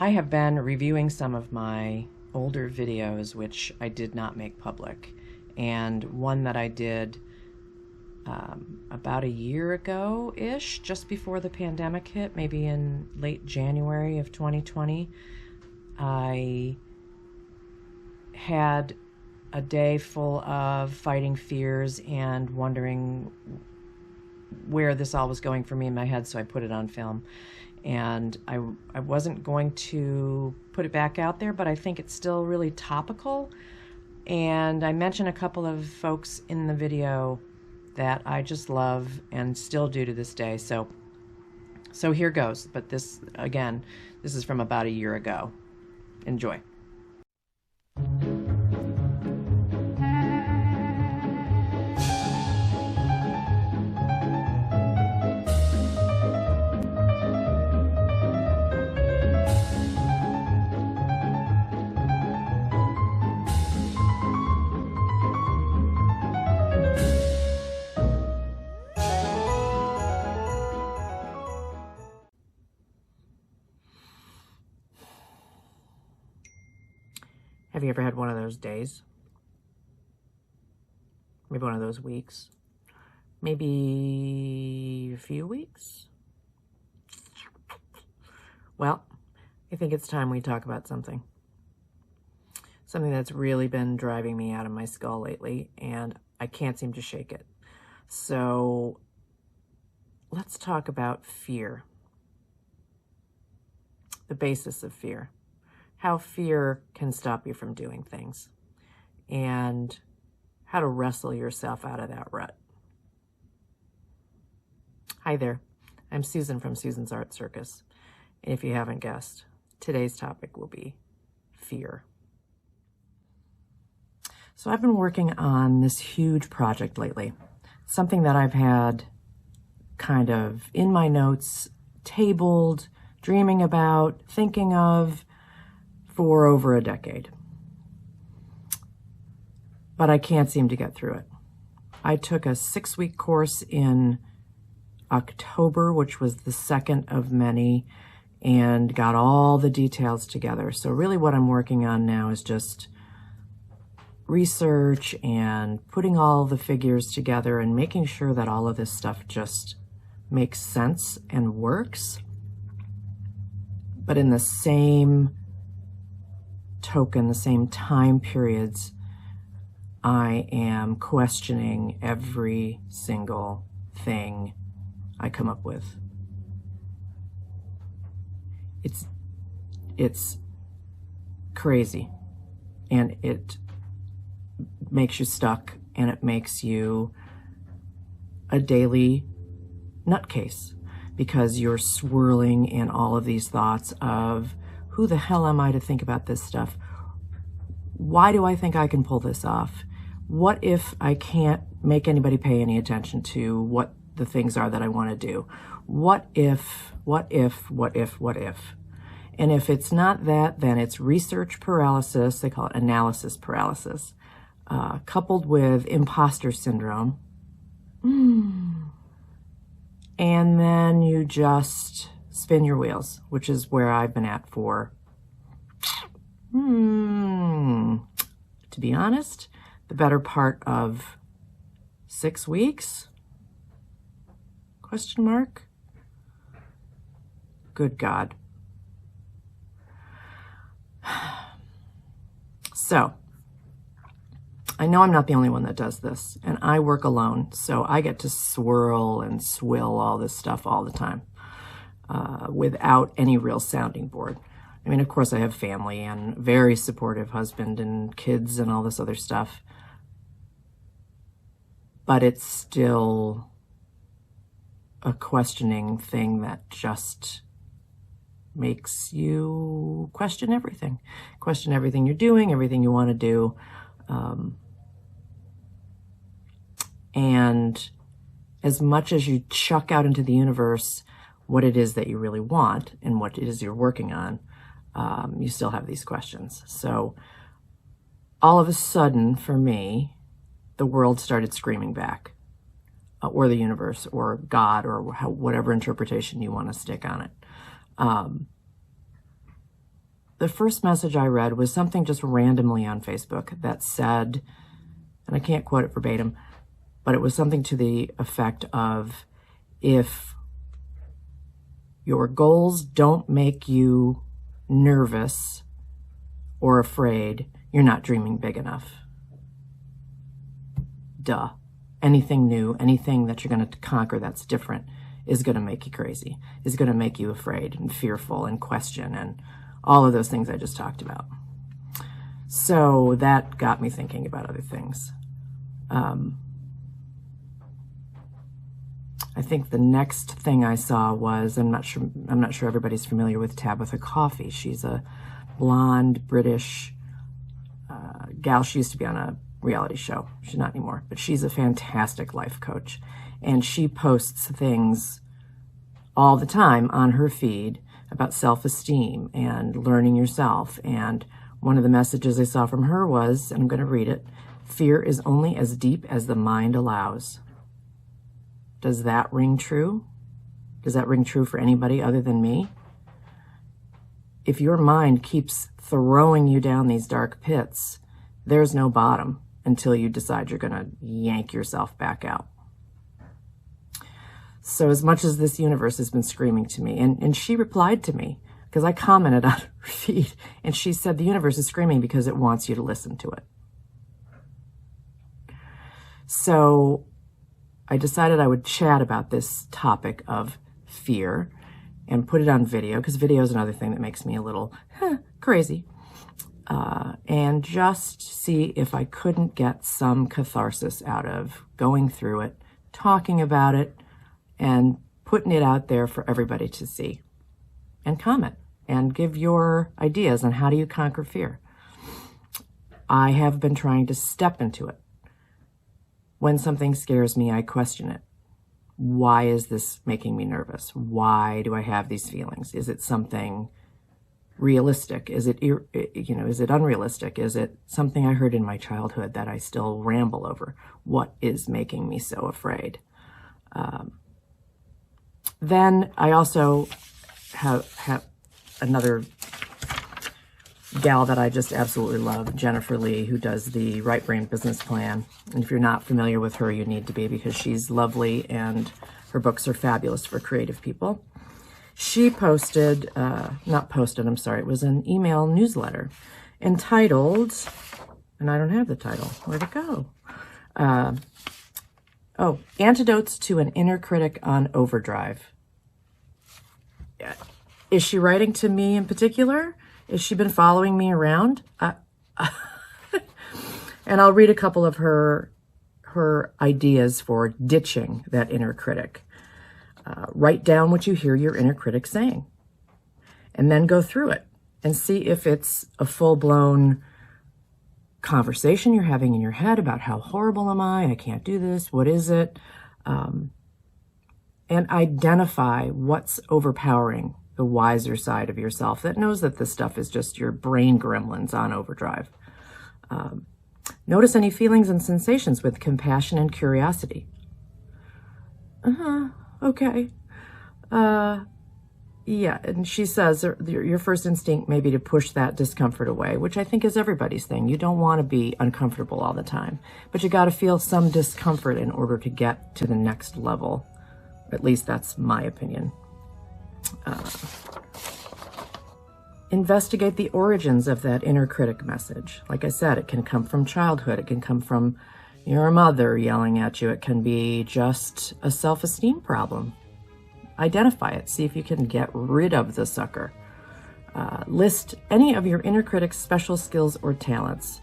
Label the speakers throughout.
Speaker 1: I have been reviewing some of my older videos which I did not make public, and one that I did about a year ago-ish, just before the pandemic hit, maybe in late January of 2020. I had a day full of fighting fears and wondering where this all was going for me in my head, so I put it on film. And I wasn't going to put it back out there, but I think it's still really topical. And I mentioned a couple of folks in the video that I just love and still do to this day. So here goes. But this, again, this is from about a year ago. Enjoy. Have you ever had one of those days? Maybe one of those weeks? Maybe a few weeks? Well, I think it's time we talk about something. Something that's really been driving me out of my skull lately, and I can't seem to shake it. So let's talk about fear. The basis of fear. How fear can stop you from doing things, and how to wrestle yourself out of that rut. Hi there, I'm Susan from Susan's Art Circus, and if you haven't guessed, today's topic will be fear. So I've been working on this huge project lately, something that I've had kind of in my notes, tabled, dreaming about, thinking of, for over a decade. But I can't seem to get through it. I took a 6-week course in October, which was the second of many, and got all the details together. So really what I'm working on now is just research and putting all the figures together and making sure that all of this stuff just makes sense and works. But in the same token, the same time periods, I am questioning every single thing I come up with. It's crazy, and it makes you stuck, and it makes you a daily nutcase, because you're swirling in all of these thoughts of, who the hell am I to think about this stuff? Why do I think I can pull this off? What if I can't make anybody pay any attention to what the things are that I want to do? What if? And if it's not that, then it's research paralysis. They call it analysis paralysis, coupled with imposter syndrome. And then you just spin your wheels, which is where I've been at for, to be honest, the better part of 6 weeks? Question mark? Good God. So, I know I'm not the only one that does this, and I work alone, so I get to swirl and swill all this stuff all the time. Without any real sounding board. I mean, of course, I have family and very supportive husband and kids and all this other stuff. But it's still a questioning thing that just makes you question everything. Question everything you're doing, everything you want to do. And as much as you chuck out into the universe what it is that you really want and what it is you're working on, you still have these questions. So all of a sudden, for me, the world started screaming back, or the universe, or God, or whatever interpretation you want to stick on it. the first message I read was something just randomly on Facebook that said, and I can't quote it verbatim, but it was something to the effect of, if your goals don't make you nervous or afraid, you're not dreaming big enough. Duh. Anything new, anything that you're going to conquer that's different is going to make you crazy, is going to make you afraid and fearful and question and all of those things I just talked about. So that got me thinking about other things. I think the next thing I saw was, I'm not sure everybody's familiar with Tabitha Coffey. She's a blonde British gal. She used to be on a reality show. She's not anymore, but she's a fantastic life coach. And she posts things all the time on her feed about self-esteem and learning yourself. And one of the messages I saw from her was, and I'm going to read it, fear is only as deep as the mind allows. Does that ring true? Does that ring true for anybody other than me? If your mind keeps throwing you down these dark pits, there's no bottom until you decide you're going to yank yourself back out. So as much as this universe has been screaming to me, and she replied to me, because I commented on her feed, and she said the universe is screaming because it wants you to listen to it. So I decided I would chat about this topic of fear and put it on video, because video is another thing that makes me a little crazy, and just see if I couldn't get some catharsis out of going through it, talking about it, and putting it out there for everybody to see and comment and give your ideas on how do you conquer fear. I have been trying to step into it. When something scares me, I question it. Why is this making me nervous? Why do I have these feelings? Is it something realistic? Is it, is it unrealistic? Is it something I heard in my childhood that I still ramble over? What is making me so afraid? Then I also have another gal that I just absolutely love, Jennifer Lee, who does the Right Brain Business Plan. And if you're not familiar with her, you need to be, because she's lovely and her books are fabulous for creative people. She posted, it was an email newsletter entitled, and I don't have the title, where'd it go? Antidotes to an Inner Critic on Overdrive. Is she writing to me in particular? Has she been following me around? And I'll read a couple of her ideas for ditching that inner critic. Write down what you hear your inner critic saying, and then go through it and see if it's a full-blown conversation you're having in your head about how horrible am I can't do this, what is it? And identify what's overpowering the wiser side of yourself that knows that this stuff is just your brain gremlins on overdrive. Notice any feelings and sensations with compassion and curiosity. Okay. Yeah, and she says your first instinct may be to push that discomfort away, which I think is everybody's thing. You don't want to be uncomfortable all the time, but you got to feel some discomfort in order to get to the next level. At least that's my opinion. Investigate the origins of that inner critic message. Like I said, it can come from childhood. It can come from your mother yelling at you. It can be just a self-esteem problem. Identify it. See if you can get rid of the sucker. List any of your inner critic's special skills or talents.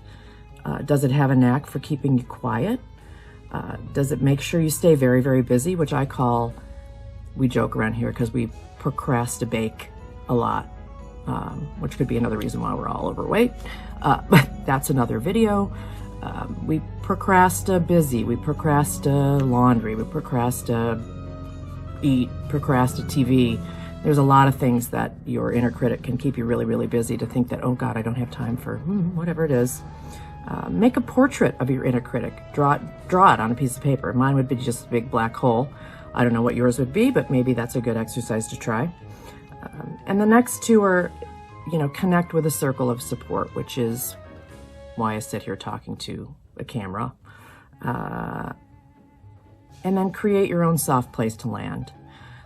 Speaker 1: Does it have a knack for keeping you quiet? Does it make sure you stay very, very busy, which I call, we joke around here because we procrastinate a lot, which could be another reason why we're all overweight. But that's another video. We busy, we laundry, we eat, TV. There's a lot of things that your inner critic can keep you really, really busy to think that, oh God, I don't have time for whatever it is. Make a portrait of your inner critic. Draw it on a piece of paper. Mine would be just a big black hole. I don't know what yours would be, but maybe that's a good exercise to try. And the next two are you know, connect with a circle of support, which is why I sit here talking to a camera. And then create your own soft place to land.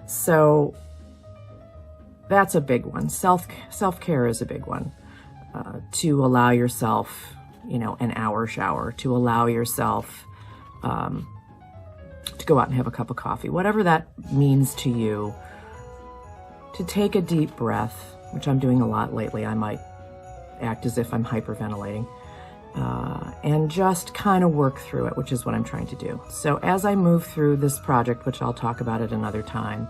Speaker 1: So that's a big one. Self-care is a big one. To allow yourself, you know, an hour shower, to allow yourself to go out and have a cup of coffee, whatever that means to you, to take a deep breath, which I'm doing a lot lately. I might act as if I'm hyperventilating, and just kind of work through it, which is what I'm trying to do. So as I move through this project, which I'll talk about at another time,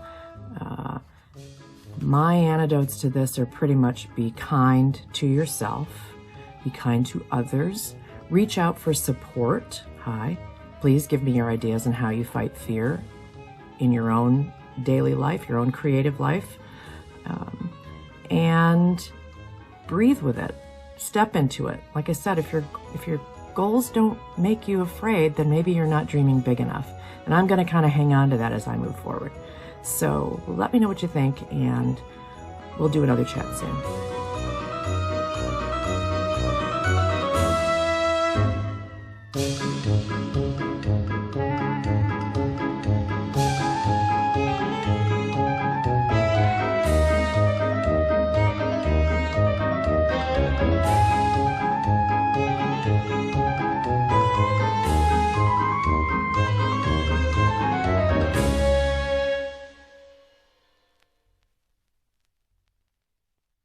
Speaker 1: my antidotes to this are pretty much be kind to yourself, be kind to others, reach out for support. Hi, please give me your ideas on how you fight fear in your own daily life, your own creative life, and breathe with it. Step into it. Like I said, if your goals don't make you afraid, then maybe you're not dreaming big enough. And I'm going to kind of hang on to that as I move forward. So let me know what you think, and we'll do another chat soon.